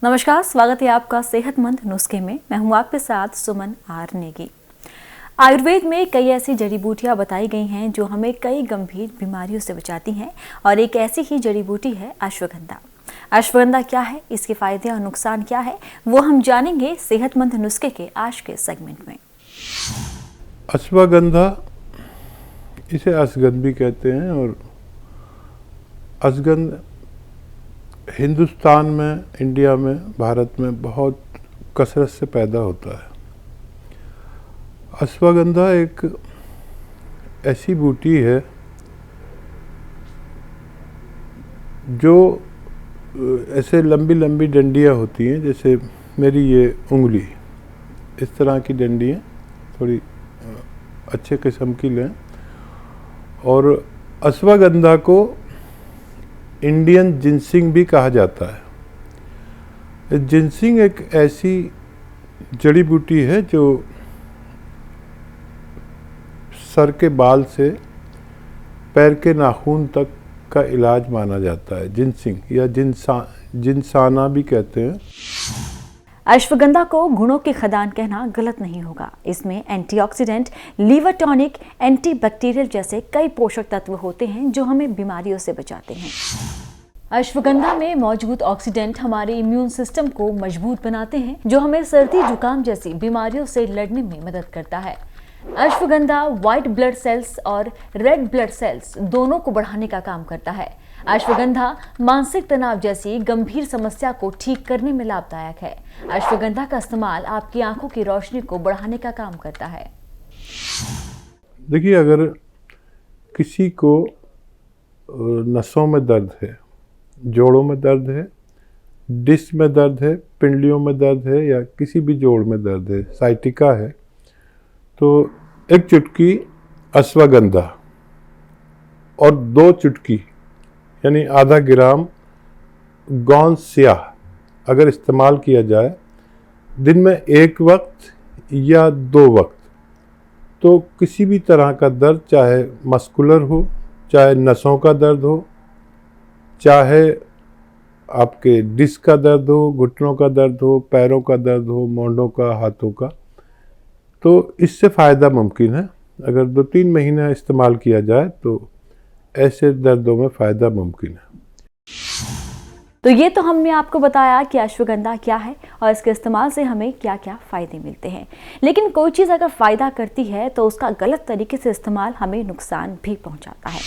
नमस्कार, स्वागत है आपका सेहतमंद नुस्खे में। मैं हूं आपके साथ सुमन आर नेगी। आयुर्वेद में कई ऐसी जड़ी बूटियां बताई गई हैं जो हमें कई गंभीर बीमारियों से बचाती हैं और एक ऐसी ही जड़ी बूटी है अश्वगंधा। अश्वगंधा क्या है, इसके फायदे और नुकसान क्या है, वो हम जानेंगे सेहतमंद नुस्खे के आज के सेगमेंट में। अश्वगंधा, इसे अश्वगंध भी कहते हैं और अश्वगंध हिंदुस्तान में, इंडिया में, भारत में बहुत कसरत से पैदा होता है। अश्वगंधा एक ऐसी बूटी है जो ऐसे लंबी लंबी डंडियाँ होती हैं, जैसे मेरी ये उंगली, इस तरह की डंडियाँ थोड़ी अच्छे किस्म की लें। और अश्वगंधा को इंडियन जिनसिंग भी कहा जाता है। जिनसिंग एक ऐसी जड़ी बूटी है जो सर के बाल से पैर के नाखून तक का इलाज माना जाता है। जिनसिंग या जिनसाना भी कहते हैं। अश्वगंधा को गुणों की खदान कहना गलत नहीं होगा। इसमें एंटीऑक्सीडेंट, लीवर टॉनिक, एंटीबैक्टीरियल जैसे कई पोषक तत्व होते हैं जो हमें बीमारियों से बचाते हैं। अश्वगंधा में मौजूद ऑक्सीडेंट हमारे इम्यून सिस्टम को मजबूत बनाते हैं, जो हमें सर्दी जुकाम जैसी बीमारियों से लड़ने में मदद करता है। अश्वगंधा व्हाइट ब्लड सेल्स और रेड ब्लड सेल्स दोनों को बढ़ाने का काम करता है। अश्वगंधा मानसिक तनाव जैसी गंभीर समस्या को ठीक करने में लाभदायक है। अश्वगंधा का इस्तेमाल आपकी आंखों की रोशनी को बढ़ाने का काम करता है। देखिए, अगर किसी को नसों में दर्द है, जोड़ों में दर्द है, डिस्क में दर्द है, पिंडलियों में दर्द है या किसी भी जोड़ में दर्द है, साइटिका है, तो एक चुटकी अश्वगंधा और 2 चुटकी यानी आधा ग्राम गौन स्याह अगर इस्तेमाल किया जाए दिन में 1 वक्त या 2 वक्त, तो किसी भी तरह का दर्द, चाहे मस्कुलर हो, चाहे नसों का दर्द हो, चाहे आपके डिस्क का दर्द हो, घुटनों का दर्द हो, पैरों का दर्द हो, मोंढों का, हाथों का, तो इससे फ़ायदा मुमकिन है। अगर 2-3 महीना इस्तेमाल किया जाए तो ऐसे दर्दों में फ़ायदा मुमकिन है। तो ये तो हमने आपको बताया कि अश्वगंधा क्या है और इसके इस्तेमाल से हमें क्या क्या फ़ायदे मिलते हैं। लेकिन कोई चीज़ अगर फ़ायदा करती है तो उसका गलत तरीके से इस्तेमाल हमें नुकसान भी पहुंचाता है।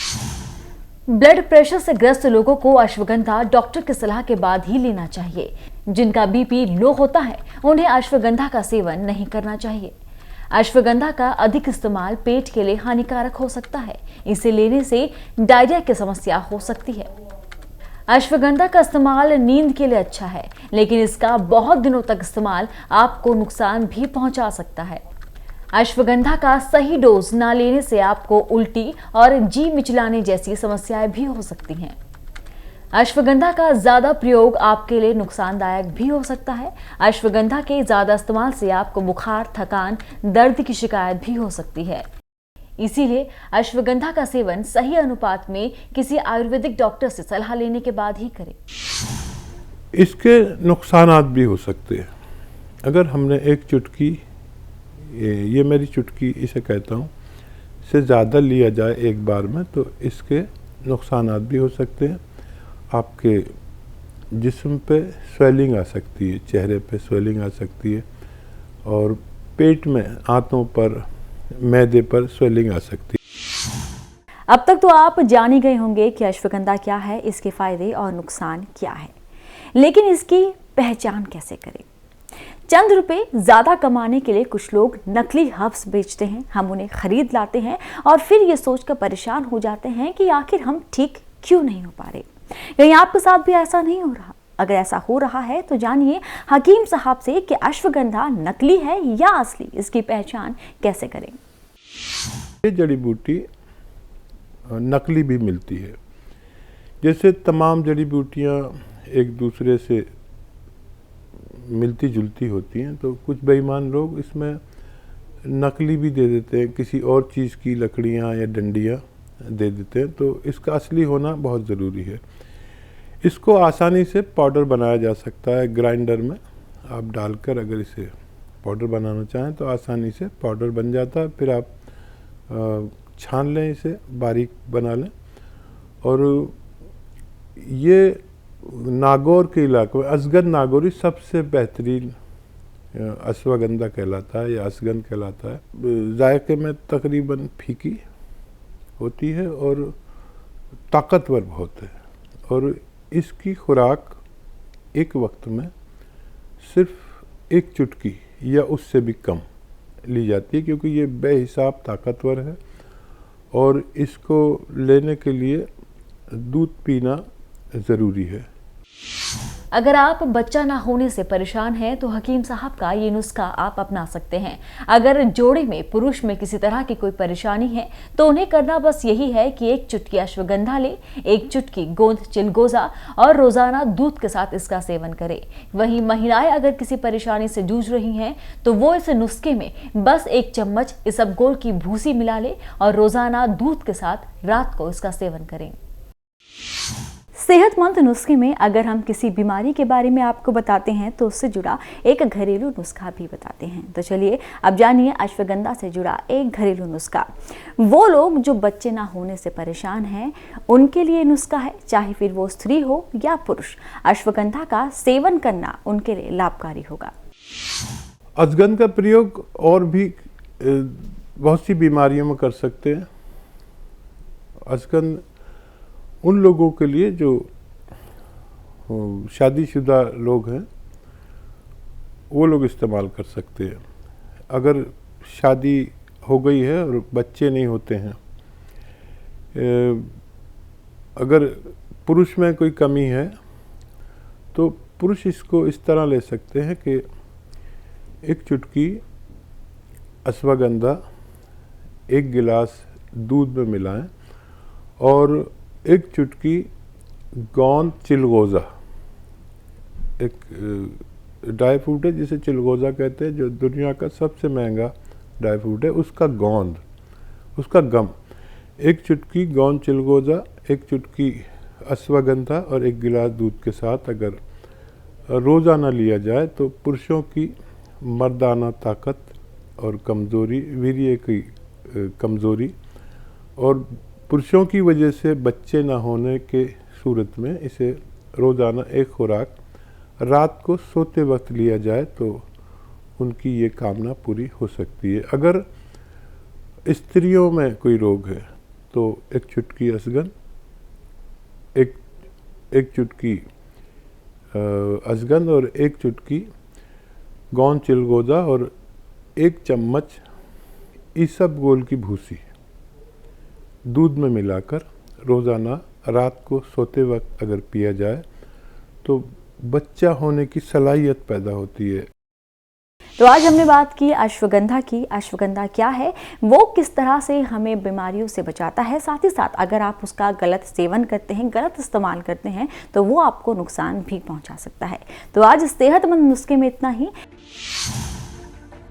ब्लड प्रेशर से ग्रस्त लोगों को अश्वगंधा डॉक्टर की सलाह के बाद ही लेना चाहिए। जिनका बीपी लो होता है उन्हें अश्वगंधा का सेवन नहीं करना चाहिए। अश्वगंधा का अधिक इस्तेमाल पेट के लिए हानिकारक हो सकता है। इसे लेने से डायरिया की समस्या हो सकती है। अश्वगंधा का इस्तेमाल नींद के लिए अच्छा है, लेकिन इसका बहुत दिनों तक इस्तेमाल आपको नुकसान भी पहुंचा सकता है। अश्वगंधा का सही डोज ना लेने से आपको उल्टी और जी मिचलाने जैसी समस्याएं भी हो सकती हैं। अश्वगंधा का ज्यादा प्रयोग आपके लिए नुकसानदायक भी हो सकता है। अश्वगंधा के ज्यादा इस्तेमाल से आपको बुखार, थकान, दर्द की शिकायत भी हो सकती है। इसीलिए अश्वगंधा का सेवन सही अनुपात में किसी आयुर्वेदिक डॉक्टर से सलाह लेने के बाद ही करें। इसके नुकसानात भी हो सकते हैं। अगर हमने एक चुटकी, ये मेरी चुटकी इसे कहता हूँ, से ज़्यादा लिया जाए एक बार में, तो इसके नुकसानात भी हो सकते हैं। आपके जिस्म पे स्वेलिंग आ सकती है, चेहरे पे स्वेलिंग आ सकती है और पेट में, आंतों पर, मैदे पर स्वेलिंग आ सकती है। अब तक तो आप जान ही गए होंगे कि अश्वगंधा क्या है, इसके फायदे और नुकसान क्या है। लेकिन इसकी पहचान कैसे करें? चंद रुपए ज्यादा कमाने के लिए कुछ लोग नकली हर्ब्स बेचते हैं। हम उन्हें खरीद लाते हैं और फिर ये सोचकर परेशान हो जाते हैं कि आखिर हम ठीक क्यों नहीं हो पा रहे। कहीं आपके साथ भी ऐसा नहीं हो रहा? अगर ऐसा हो रहा है तो जानिए हकीम साहब से कि अश्वगंधा नकली है या असली, इसकी पहचान कैसे करें। ये जड़ी बूटी नकली भी मिलती है। जैसे तमाम जड़ी बूटियां एक दूसरे से मिलती जुलती होती हैं, तो कुछ बेईमान लोग इसमें नकली भी दे देते हैं, किसी और चीज़ की लकड़ियां या डंडियां दे देते हैं। तो इसका असली होना बहुत ज़रूरी है। इसको आसानी से पाउडर बनाया जा सकता है। ग्राइंडर में आप डालकर अगर इसे पाउडर बनाना चाहें तो आसानी से पाउडर बन जाता है। फिर आप छान लें, इसे बारीक बना लें। और ये नागौर के इलाके में असगन नागौरी सबसे बेहतरीन अश्वगंधा कहलाता है या असगन कहलाता है। जायके में तकरीबन फीकी होती है और ताकतवर बहुत है। और इसकी खुराक एक वक्त में सिर्फ एक चुटकी या उससे भी कम ली जाती है, क्योंकि ये बेहिसाब ताकतवर है। और इसको लेने के लिए दूध पीना ज़रूरी है। अगर आप बच्चा ना होने से परेशान हैं तो हकीम साहब का ये नुस्खा आप अपना सकते हैं। अगर जोड़े में पुरुष में किसी तरह की कोई परेशानी है तो उन्हें करना बस यही है कि एक चुटकी अश्वगंधा ले, एक चुटकी गोंद चिलगोजा और रोजाना दूध के साथ इसका सेवन करें। वहीं महिलाएं अगर किसी परेशानी से जूझ रही हैं तो वो इस नुस्खे में बस 1 चम्मच इसबगोल की भूसी मिला ले और रोजाना दूध के साथ रात को इसका सेवन करें। सेहतमंद नुस्खे में अगर हम किसी बीमारी के बारे में आपको बताते हैं तो उससे जुड़ा एक घरेलू नुस्खा भी बताते हैं। तो चलिए अब जानिए अश्वगंधा से जुड़ा एक घरेलू नुस्खा। वो लोग जो बच्चे ना होने से परेशान हैं उनके लिए नुस्खा है, चाहे फिर वो स्त्री हो या पुरुष। अश्वगंधा का सेवन करना उनके लिए लाभकारी होगा। अश्वगंधा का प्रयोग और भी बहुत सी बीमारियों में कर सकते हैं। अश्वगंधा उन लोगों के लिए जो शादीशुदा लोग हैं वो लोग इस्तेमाल कर सकते हैं। अगर शादी हो गई है और बच्चे नहीं होते हैं, अगर पुरुष में कोई कमी है तो पुरुष इसको इस तरह ले सकते हैं कि 1 चुटकी अश्वगंधा 1 गिलास दूध में मिलाएं और 1 चुटकी गोंद चिलगोज़ा, एक ड्राई फ्रूट है जिसे चिलगोज़ा कहते हैं, जो दुनिया का सबसे महंगा ड्राई फ्रूट है, उसका गोंद, उसका गम। 1 चुटकी गोंद चिलगोज़ा, 1 चुटकी अश्वगंधा और 1 गिलास दूध के साथ अगर रोज़ाना लिया जाए तो पुरुषों की मर्दाना ताकत और कमज़ोरी, वीर्य की कमज़ोरी और पुरुषों की वजह से बच्चे ना होने के सूरत में इसे रोज़ाना एक खुराक रात को सोते वक्त लिया जाए तो उनकी ये कामना पूरी हो सकती है। अगर स्त्रियों में कोई रोग है तो 1 चुटकी अश्वगंधा, एक चुटकी अश्वगंधा और 1 चुटकी गोंद चिलगोज़ा और 1 चम्मच इसबगोल की भूसी दूध में मिलाकर रोज़ाना रात को सोते वक्त अगर पिया जाए तो बच्चा होने की सलाहियत पैदा होती है। तो आज हमने बात की अश्वगंधा की। अश्वगंधा क्या है, वो किस तरह से हमें बीमारियों से बचाता है, साथ ही साथ अगर आप उसका गलत सेवन करते हैं, गलत इस्तेमाल करते हैं तो वो आपको नुकसान भी पहुंचा सकता है। तो आज सेहतमंद नुस्खे में इतना ही।